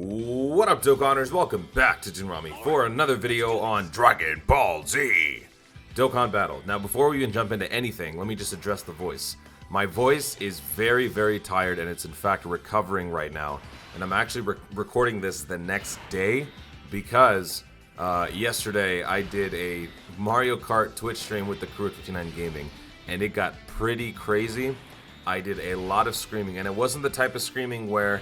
What up, Dokkaners? Welcome back to Jinrami for another video on Dragon Ball Z Dokkan Battle. Now, before we even jump into anything, let me just address the voice. My voice is very, very tired, and it's in fact recovering right now. And I'm actually recording this the next day because yesterday I did a Mario Kart Twitch stream with the crew at 59 Gaming, and it got pretty crazy. I did a lot of screaming, and it wasn't the type of screaming where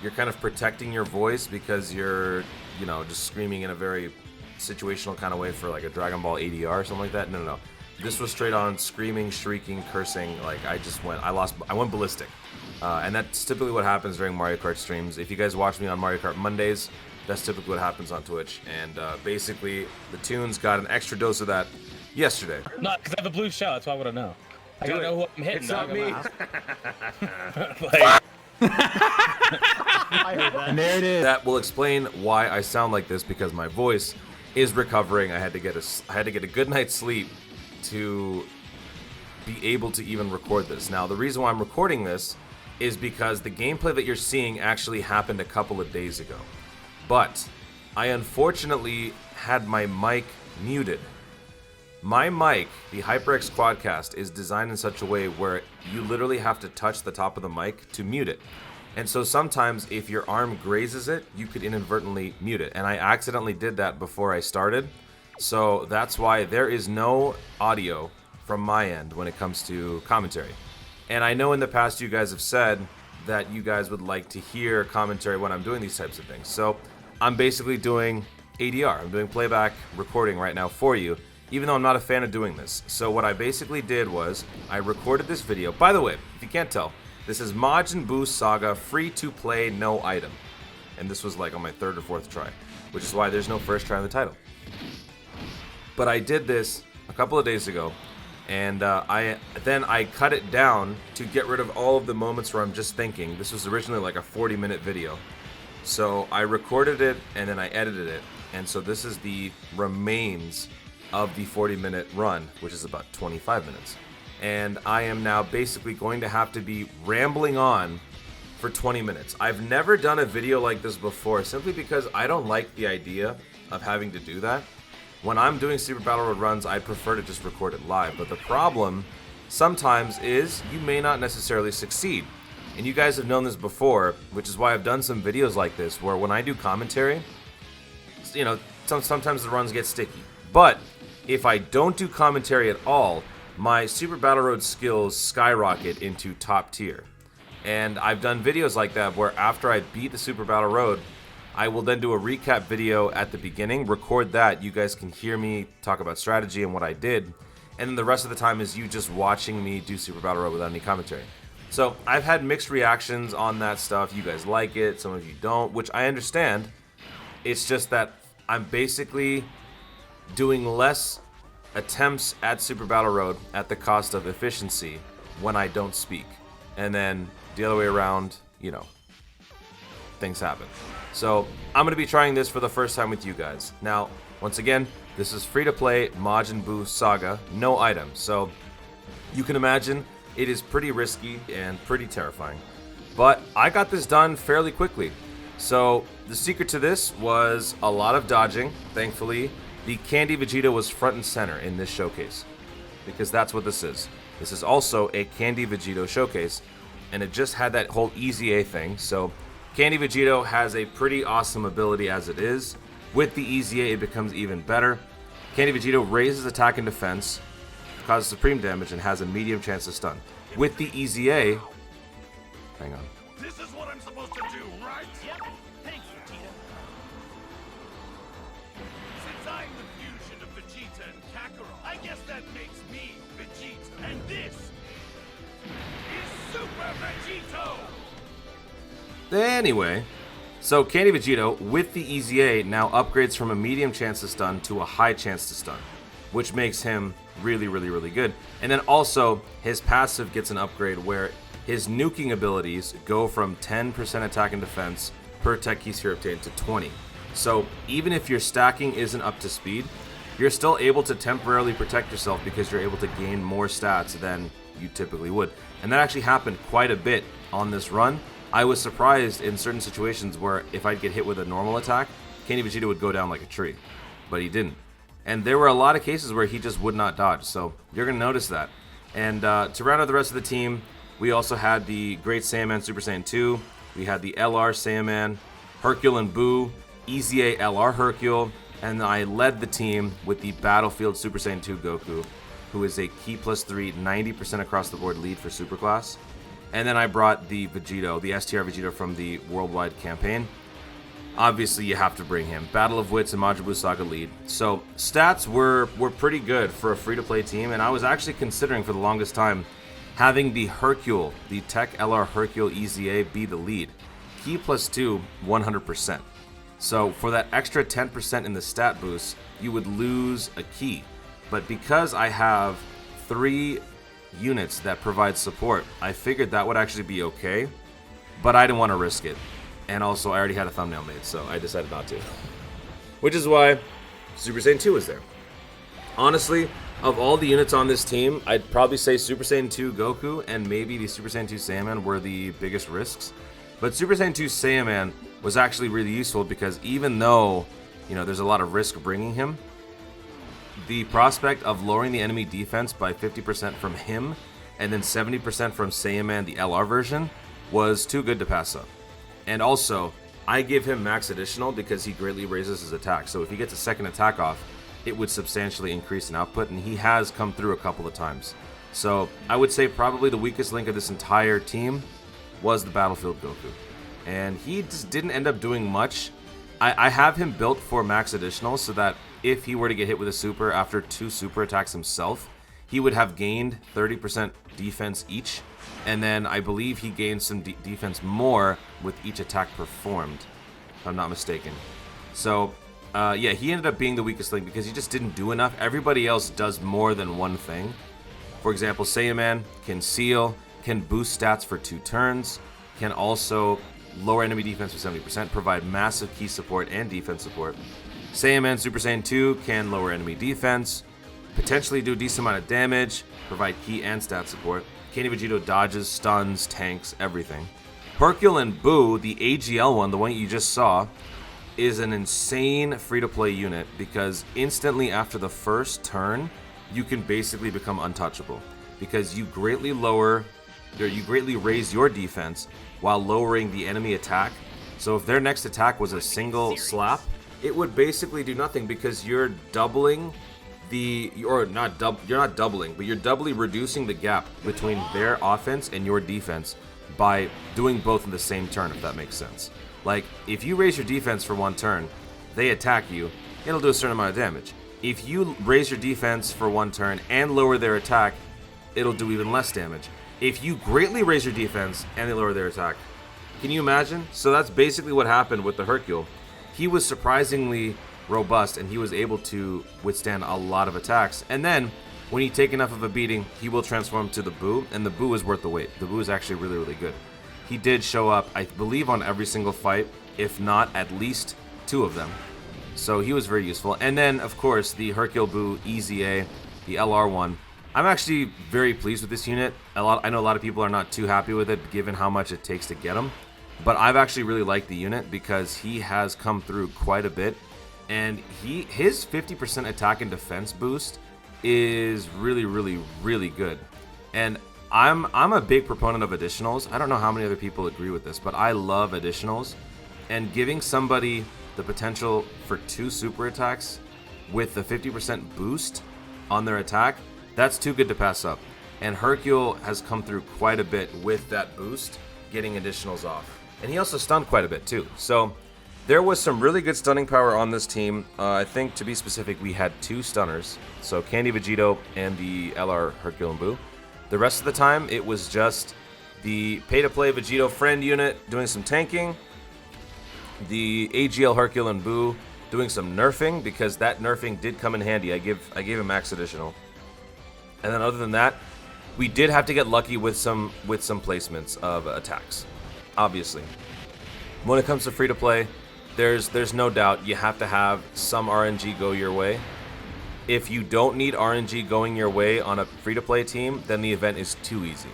you're kind of protecting your voice because you're, just screaming in a very situational kind of way for like a Dragon Ball ADR or something like that. No. This was straight on screaming, shrieking, cursing. Like I went ballistic. And that's typically what happens during Mario Kart streams. If you guys watch me on Mario Kart Mondays, that's typically what happens on Twitch. And basically, the Tunes got an extra dose of that yesterday. No, because I have a blue shell. That's why I want to know. I gotta know who I'm hitting. It's not me. I heard that. And there it is. That will explain why I sound like this, because my voice is recovering. I had to get a good night's sleep to be able to even record this. Now, the reason why I'm recording this is because the gameplay that you're seeing actually happened a couple of days ago. But I unfortunately had my mic muted. My mic, the HyperX Quadcast, is designed in such a way where you literally have to touch the top of the mic to mute it. And so sometimes if your arm grazes it, you could inadvertently mute it. And I accidentally did that before I started. So that's why there is no audio from my end when it comes to commentary. And I know in the past you guys have said that you guys would like to hear commentary when I'm doing these types of things. So I'm basically doing ADR. I'm doing playback recording right now for you, even though I'm not a fan of doing this. So what I basically did was I recorded this video. By the way, if you can't tell, this is Majin Buu Saga, free to play, no item. And this was like on my third or fourth try, which is why there's no first try on the title. But I did this a couple of days ago, and I cut it down to get rid of all of the moments where I'm just thinking. This was originally like a 40-minute video. So I recorded it and then I edited it. And so this is the remains of the 40-minute run, which is about 25 minutes. And I am now basically going to have to be rambling on for 20 minutes. I've never done a video like this before, simply because I don't like the idea of having to do that. When I'm doing Super Battle Road runs, I prefer to just record it live. But the problem sometimes is you may not necessarily succeed. And you guys have known this before, which is why I've done some videos like this, where when I do commentary, sometimes the runs get sticky. But if I don't do commentary at all, my Super Battle Road skills skyrocket into top tier. And I've done videos like that where after I beat the Super Battle Road, I will then do a recap video at the beginning, record that. You guys can hear me talk about strategy and what I did. And then the rest of the time is you just watching me do Super Battle Road without any commentary. So I've had mixed reactions on that stuff. You guys like it, some of you don't, which I understand. It's just that I'm basically doing less attempts at Super Battle Road at the cost of efficiency when I don't speak. And then the other way around, things happen. So I'm going to be trying this for the first time with you guys. Now, once again, this is free to play Majin Buu Saga, no items. So you can imagine it is pretty risky and pretty terrifying. But I got this done fairly quickly. So the secret to this was a lot of dodging. Thankfully, the Candy Vegeta was front and center in this showcase, because that's what this is. This is also a Candy Vegeta showcase, and it just had that whole Easy A thing. So Candy Vegeta has a pretty awesome ability as it is. With the Easy A, it becomes even better. Candy Vegeta raises attack and defense, causes supreme damage, and has a medium chance to stun. With the Easy A, hang on. This is what I'm supposed to do, right? Yep. Thanks, Vegeta. Since I'm the fusion of Vegeta and Kakarot, I guess that makes me Vegeta. And this is Super Vegito! Anyway, so Candy Vegito with the Easy A now upgrades from a medium chance to stun to a high chance to stun, which makes him really, really, really good. And then also his passive gets an upgrade where his nuking abilities go from 10% attack and defense per tech keys here obtained to 20. So even if your stacking isn't up to speed, you're still able to temporarily protect yourself because you're able to gain more stats than you typically would. And that actually happened quite a bit on this run. I was surprised in certain situations where if I'd get hit with a normal attack, Candy Vegeta would go down like a tree, but he didn't. And there were a lot of cases where he just would not dodge, so you're going to notice that. And to round out the rest of the team, we also had the Great Saiyaman Super Saiyan 2, we had the LR Saiyaman, Hercule and Boo, EZA LR Hercule, and I led the team with the Battlefield Super Saiyan 2 Goku, who is a Key +3, 90% across the board lead for Superclass. And then I brought the Vegito, the STR Vegito from the Worldwide campaign. Obviously, you have to bring him. Battle of Wits and Majin Buu Saga lead. So, stats were pretty good for a free-to-play team, and I was actually considering for the longest time having the Hercule, the Tech LR Hercule EZA, be the lead. Key +2, 100%. So, for that extra 10% in the stat boost, you would lose a key. But because I have 3 units that provide support, I figured that would actually be okay, but I didn't want to risk it. And also, I already had a thumbnail made, so I decided not to. Which is why Super Saiyan 2 is there. Honestly, of all the units on this team, I'd probably say Super Saiyan 2 Goku and maybe the Super Saiyan 2 Saiyaman were the biggest risks. But Super Saiyan 2 Saiyaman was actually really useful because even though, you know, there's a lot of risk bringing him, the prospect of lowering the enemy defense by 50% from him and then 70% from Saiyaman, the LR version, was too good to pass up. And also, I give him max additional because he greatly raises his attack. So if he gets a second attack off, it would substantially increase in output, and he has come through a couple of times. So I would say probably the weakest link of this entire team was the Battlefield Goku. And he just didn't end up doing much. I have him built for max additional so that if he were to get hit with a super after 2 super attacks himself, he would have gained 30% defense each. And then I believe he gained some defense more with each attack performed, if I'm not mistaken. So, yeah, he ended up being the weakest link because he just didn't do enough. Everybody else does more than one thing. For example, Saiyaman can seal, can boost stats for 2 turns, can also lower enemy defense for 70%, provide massive key support and defense support. Saiyaman Super Saiyan 2 can lower enemy defense, potentially do a decent amount of damage, provide key and stat support. Candy Vegito dodges, stuns, tanks, everything. Hercule and Boo, the AGL one, the one you just saw, is an insane free-to-play unit because instantly after the first turn, you can basically become untouchable because you greatly raise your defense while lowering the enemy attack. So if their next attack was a single slap, it would basically do nothing because you're doubling you're not doubling, but you're doubly reducing the gap between their offense and your defense by doing both in the same turn, if that makes sense. Like, if you raise your defense for 1 turn, they attack you, it'll do a certain amount of damage. If you raise your defense for 1 turn and lower their attack, it'll do even less damage. If you greatly raise your defense and they lower their attack, can you imagine? So that's basically what happened with the Hercule. He was surprisingly robust and he was able to withstand a lot of attacks. And then when you take enough of a beating, he will transform to the Boo, and the Boo is worth the wait. The Boo is actually really, really good. He did show up, I believe, on every single fight, if not at least 2 of them. So he was very useful. And then, of course, the Hercule Boo EZA, the LR one. I'm actually very pleased with this unit. I know a lot of people are not too happy with it, given how much it takes to get him. But I've actually really liked the unit because he has come through quite a bit. And his 50% attack and defense boost is really, really, really good. And I'm a big proponent of additionals. I don't know how many other people agree with this, but I love additionals. And giving somebody the potential for 2 super attacks with the 50% boost on their attack, that's too good to pass up. And Hercule has come through quite a bit with that boost, getting additionals off. And he also stunned quite a bit too. So there was some really good stunning power on this team. I think, to be specific, we had 2 stunners. So Candy Vegito and the LR Hercule and Boo. The rest of the time, it was just the pay-to-play Vegito friend unit doing some tanking, the AGL Hercule and Boo doing some nerfing, because that nerfing did come in handy. I gave him max additional. And then other than that, we did have to get lucky with some placements of attacks, obviously. When it comes to free-to-play, there's no doubt you have to have some RNG go your way. If you don't need RNG going your way on a free-to-play team, then the event is too easy.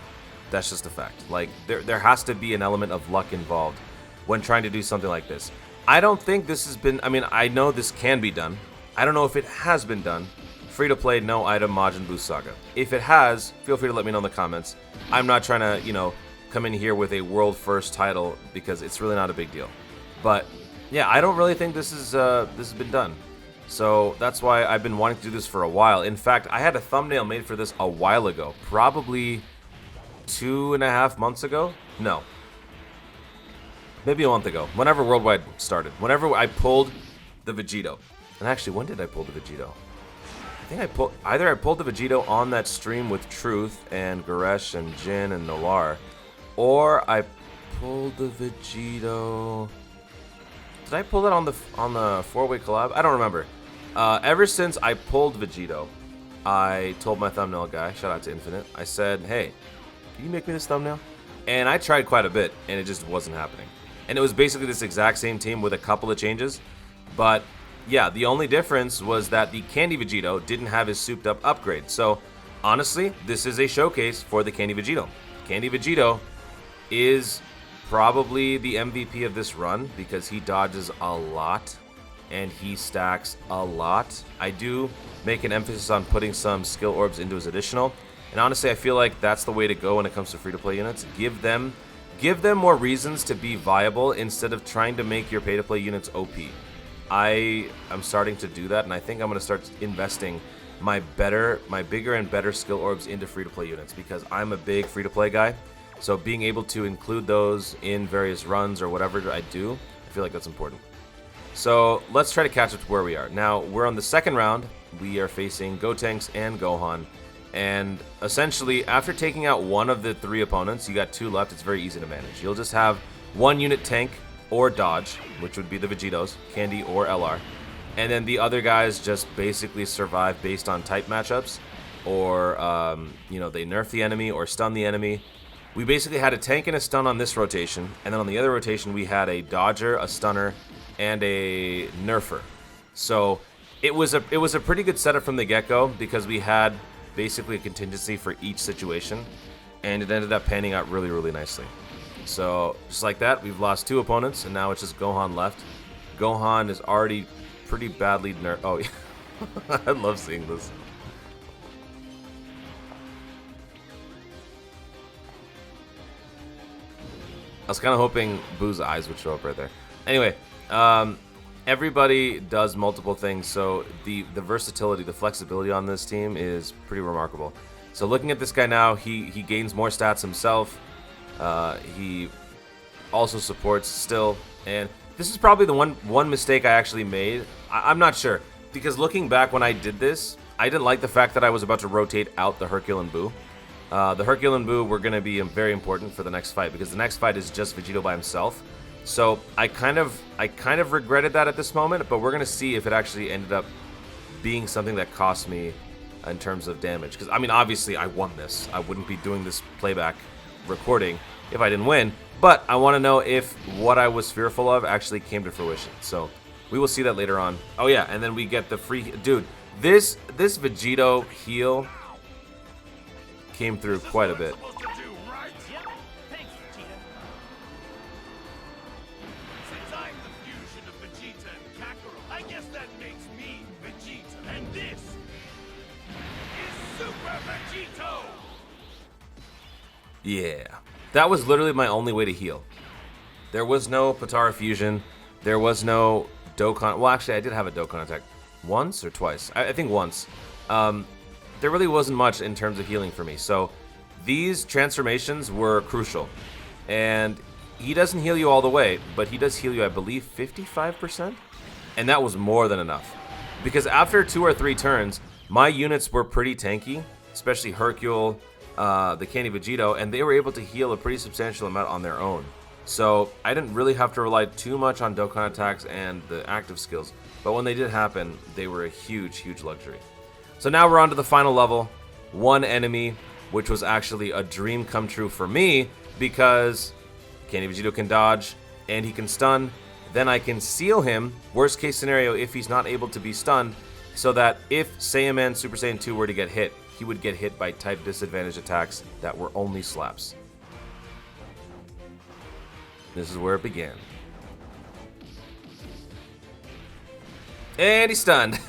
That's just a fact. Like, there has to be an element of luck involved when trying to do something like this. I don't think this has been... I mean, I know this can be done. I don't know if it has been done. Free-to-play, no item, Majin Buu Saga. If it has, feel free to let me know in the comments. I'm not trying to, you know, come in here with a world-first title because it's really not a big deal. But, yeah, I don't really think this has been done. So that's why I've been wanting to do this for a while. In fact, I had a thumbnail made for this a while ago. Probably 2.5 months ago? No. Maybe a month ago. Whenever Worldwide started. Whenever I pulled the Vegito. And actually, when did I pull the Vegito? I think I pulled... Either I pulled the Vegito on that stream with Truth and Goresh and Jin and Noir. Or I pulled the Vegito... Did I pull that on the 4-way collab? I don't remember. Ever since I pulled Vegito, I told my thumbnail guy, shout out to Infinite, I said, hey, can you make me this thumbnail? And I tried quite a bit, and it just wasn't happening. And it was basically this exact same team with a couple of changes. But, yeah, the only difference was that the Candy Vegito didn't have his souped-up upgrade. So, honestly, this is a showcase for the Candy Vegito. Candy Vegito is probably the MVP of this run because he dodges a lot and he stacks a lot. I do make an emphasis on putting some skill orbs into his additional, and honestly I feel like that's the way to go when it comes to free-to-play units. Give them more reasons to be viable instead of trying to make your pay-to-play units OP. I am starting to do that, and I think I'm going to start investing my bigger and better skill orbs into free-to-play units because I'm a big free-to-play guy. So being able to include those in various runs or whatever I do, I feel like that's important. So let's try to catch up to where we are. Now, we're on the second round. We are facing Gotenks and Gohan. And essentially, after taking out one of the 3 opponents, you got 2 left. It's very easy to manage. You'll just have 1 unit tank or dodge, which would be the Vegitos, Candy or LR. And then the other guys just basically survive based on type matchups. Or, you know, they nerf the enemy or stun the enemy. We basically had a tank and a stun on this rotation, and then on the other rotation we had a dodger, a stunner, and a nerfer. So it was a pretty good setup from the get-go because we had basically a contingency for each situation, and it ended up panning out really, really nicely. So just like that, we've lost 2 opponents, and now it's just Gohan left. Gohan is already pretty badly nerfed. Oh, yeah. I love seeing this. I was kind of hoping Boo's eyes would show up right there. Anyway, everybody does multiple things, so the versatility, the flexibility on this team is pretty remarkable. So looking at this guy now, he gains more stats himself. He also supports still, and this is probably the one mistake I actually made. I'm not sure, because looking back when I did this, I didn't like the fact that I was about to rotate out the Hercule and Boo. The Hercule and Boo were going to be very important for the next fight because the next fight is just Vegito by himself. So I kind of regretted that at this moment, but we're going to see if it actually ended up being something that cost me in terms of damage. Because, I mean, obviously I won this. I wouldn't be doing this playback recording if I didn't win. But I want to know if what I was fearful of actually came to fruition. So we will see that later on. Oh, yeah, and then we get the free... Dude, this Vegito heal came through quite a bit. Yeah, that was literally my only way to heal. There was no Potara fusion. There was no Dokkan. Well, actually, I did have a Dokkan attack once or twice. I think once. There really wasn't much in terms of healing for me. So these transformations were crucial. And he doesn't heal you all the way, but he does heal you, I believe, 55%? And that was more than enough. Because after 2 or 3 turns, my units were pretty tanky, especially Hercule, the Candy Vegito, and they were able to heal a pretty substantial amount on their own. So I didn't really have to rely too much on Dokkan attacks and the active skills. But when they did happen, they were a huge, huge luxury. So now we're on to the final level, 1 enemy, which was actually a dream come true for me because Candy Vegito can dodge and he can stun. Then I can seal him, worst case scenario, if he's not able to be stunned, so that if Saiyaman Super Saiyan 2 were to get hit, he would get hit by type disadvantage attacks that were only slaps. This is where it began. And he's stunned.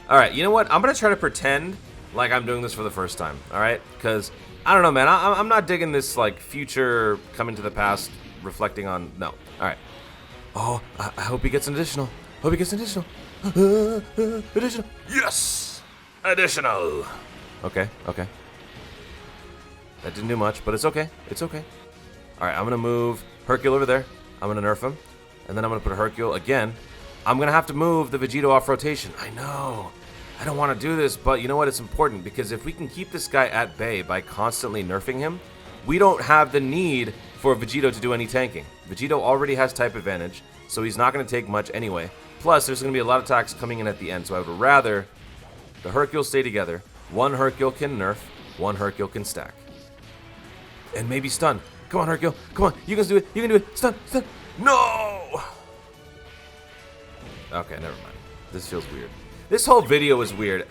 Alright, you know what? I'm going to try to pretend like I'm doing this for the first time. Alright? Because, I don't know, man. I'm not digging this, like, future coming to the past, reflecting on... No. Alright. Oh, I hope he gets an additional. Hope he gets an additional. Additional. Yes! Additional. Okay, okay. That didn't do much, but it's okay. It's okay. Alright, I'm going to move Hercule over there. I'm going to nerf him. And then I'm going to put Hercule again. I'm going to have to move the Vegito off rotation. I know. I don't want to do this, but you know what? It's important because if we can keep this guy at bay by constantly nerfing him, we don't have the need for Vegito to do any tanking. Vegito already has type advantage, so he's not going to take much anyway. Plus, there's going to be a lot of attacks coming in at the end, so I would rather the Hercule stay together. One Hercule can nerf, one Hercule can stack. And maybe stun. Come on, Hercule. Come on. You can do it. You can do it. Stun. Stun. No! Okay, never mind. This feels weird. This whole video is weird.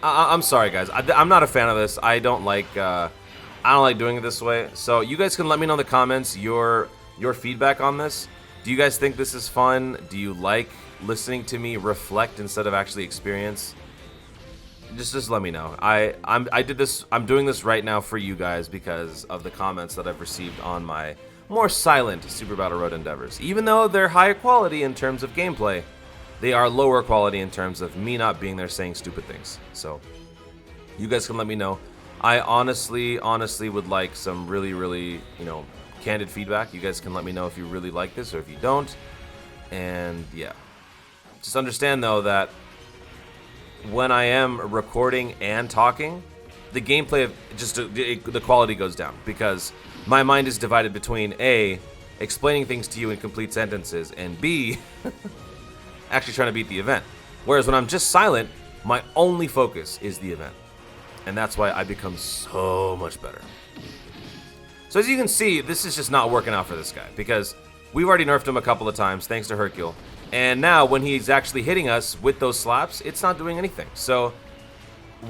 I'm sorry, guys. I'm not a fan of this. I don't like doing it this way. So you guys can let me know in the comments your feedback on this. Do you guys think this is fun? Do you like listening to me reflect instead of actually experience? Just let me know. I'm doing this right now for you guys because of the comments that I've received on my more silent Super Battle Road endeavors. Even though they're higher quality in terms of gameplay, they are lower quality in terms of me not being there saying stupid things. So you guys can let me know. I honestly would like some really, candid feedback. You guys can let me know if you really like this or if you don't. And yeah. Just understand though that when I am recording and talking, the gameplay of the quality goes down because my mind is divided between A, explaining things to you in complete sentences, and B, actually trying to beat the event. Whereas when I'm just silent, my only focus is the event. And that's why I become so much better. So as you can see, this is just not working out for this guy because we've already nerfed him a couple of times thanks to Hercule. And now when he's actually hitting us with those slaps, it's not doing anything. So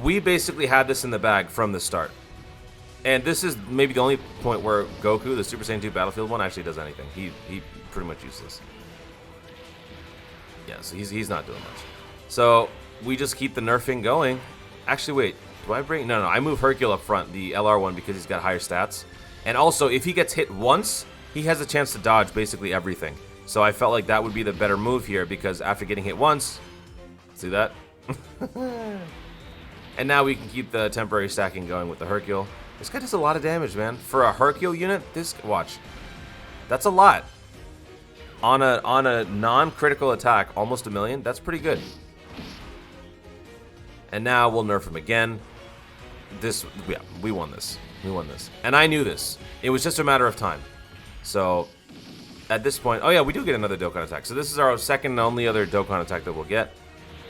we basically had this in the bag from the start. And this is maybe the only point where Goku, the Super Saiyan 2 Battlefield one, actually does anything. He pretty much uses. Yeah, so he's not doing much. So we just keep the nerfing going. Actually, wait. Do I bring... No, I move Hercule up front, the LR one, because he's got higher stats. And also, if he gets hit once, he has a chance to dodge basically everything. So I felt like that would be the better move here, because after getting hit once... See that? And now we can keep the temporary stacking going with the Hercule. This guy does a lot of damage, man. For a Hercule unit, watch. That's a lot. On a non-critical attack, almost 1 million. That's pretty good. And now we'll nerf him again. Yeah, we won this. We won this. And I knew this. It was just a matter of time. So, at this point... Oh yeah, we do get another Dokkan attack. So this is our second and only other Dokkan attack that we'll get.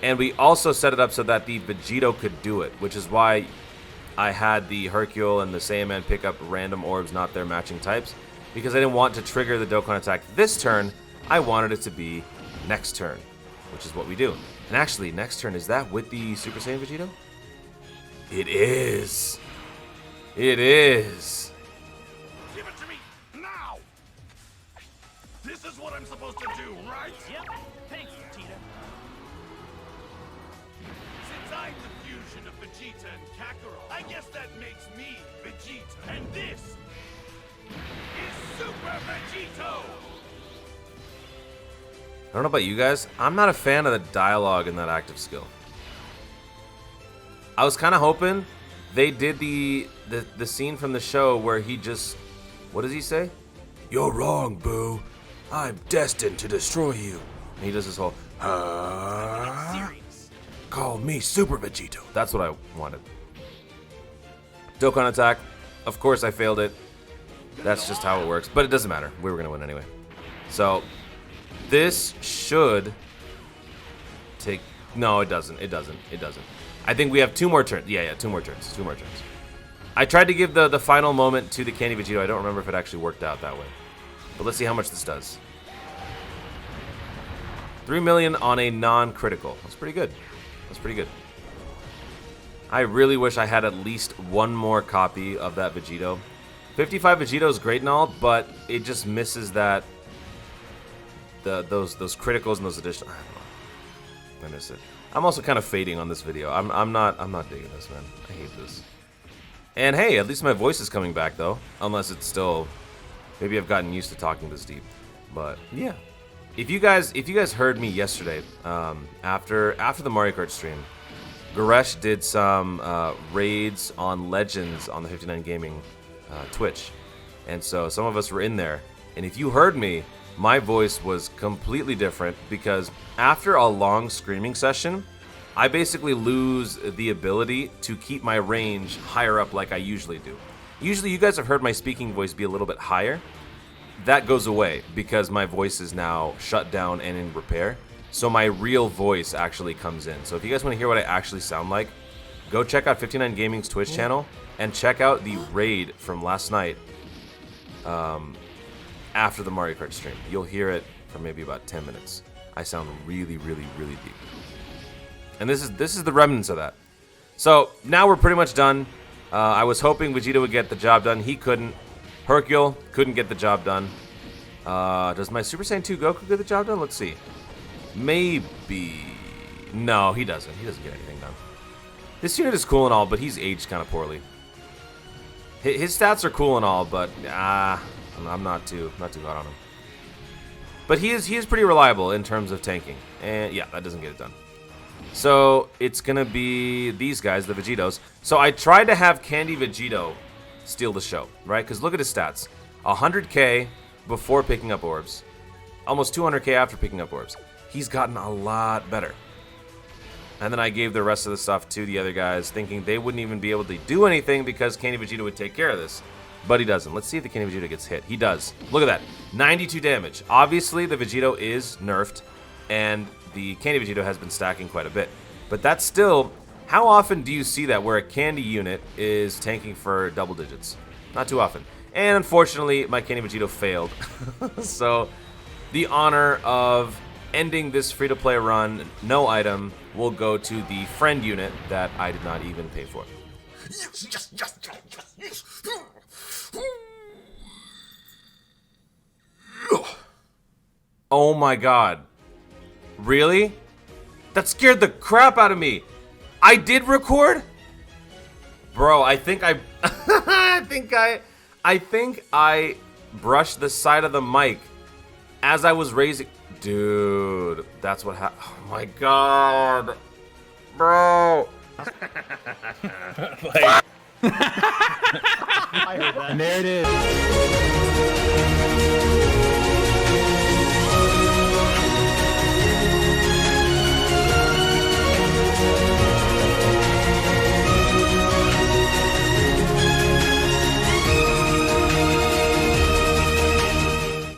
And we also set it up so that the Vegito could do it, which is why I had the Hercule and the Saiyaman pick up random orbs, not their matching types. Because I didn't want to trigger the Dokkan attack this turn. I wanted it to be next turn, which is what we do. And actually, next turn, is that with the Super Saiyan Vegito? It is. It is. Give it to me now. This is what I'm supposed to do, right? Yep. Thanks, Vegeta. Since I'm the fusion of Vegeta and Kakarot, I guess that makes me Vegeta. And this is Super Vegito. I don't know about you guys. I'm not a fan of the dialogue in that active skill. I was kind of hoping they did the scene from the show where he just... What does he say? You're wrong, Boo. I'm destined to destroy you. And he does this whole... Serious. Call me Super Vegito. That's what I wanted. Dokkan attack. Of course I failed it. That's just how it works. But it doesn't matter. We were going to win anyway. So... This should take... No, it doesn't. It doesn't. It doesn't. I think we have 2 more turns. Yeah, 2 more turns. 2 more turns. I tried to give the final moment to the Candy Vegito. I don't remember if it actually worked out that way. But let's see how much this does. 3 million on a non-critical. That's pretty good. That's pretty good. I really wish I had at least 1 more copy of that Vegito 55 Vegito is great and all, but it just misses that those criticals and those additional. I don't know. I miss it. I'm also kind of fading on this video. I'm not digging this, man. I hate this. And hey, at least my voice is coming back though, unless it's still. Maybe I've gotten used to talking this deep, but yeah. If you guys heard me yesterday, after the Mario Kart stream, Goresh did some raids on Legends on the 59 Gaming Twitch, and so some of us were in there. And if you heard me, my voice was completely different because after a long screaming session, I basically lose the ability to keep my range higher up like I usually do. Usually you guys have heard my speaking voice be a little bit higher. That goes away because my voice is now shut down and in repair. So my real voice actually comes in. So if you guys want to hear what I actually sound like, go check out 59 Gaming's Twitch channel and check out the raid from last night after the Mario Kart stream. You'll hear it for maybe about 10 minutes. I sound really, really, really deep. And this is the remnants of that. So now we're pretty much done. I was hoping Vegeta would get the job done. He couldn't. Hercule couldn't get the job done. Does my Super Saiyan 2 Goku get the job done? Let's see. Maybe. No, he doesn't. He doesn't get anything done. This unit is cool and all, but he's aged kind of poorly. His stats are cool and all, but I'm not too hot on him. But he is pretty reliable in terms of tanking. And yeah, that doesn't get it done. So it's gonna be these guys, the Vegetos. So I tried to have Candy Vegito steal the show, right? Because look at his stats. 100k before picking up orbs. Almost 200k after picking up orbs. He's gotten a lot better. And then I gave the rest of the stuff to the other guys, thinking they wouldn't even be able to do anything because Candy Vegito would take care of this. But he doesn't. Let's see if the Candy Vegito gets hit. He does. Look at that. 92 damage. Obviously, the Vegito is nerfed, and the Candy Vegito has been stacking quite a bit. But that's still... How often do you see that where a Candy unit is tanking for double digits? Not too often. And unfortunately, my Candy Vegito failed. So, the honor of ending this free-to-play run, no item, will go to the friend unit that I did not even pay for. Oh my god. Really? That scared the crap out of me. I did record? Bro, I think I I think I brushed the side of the mic as I was raising. Dude, that's what happened. Oh my god. Bro. Like... I heard that. And there it is.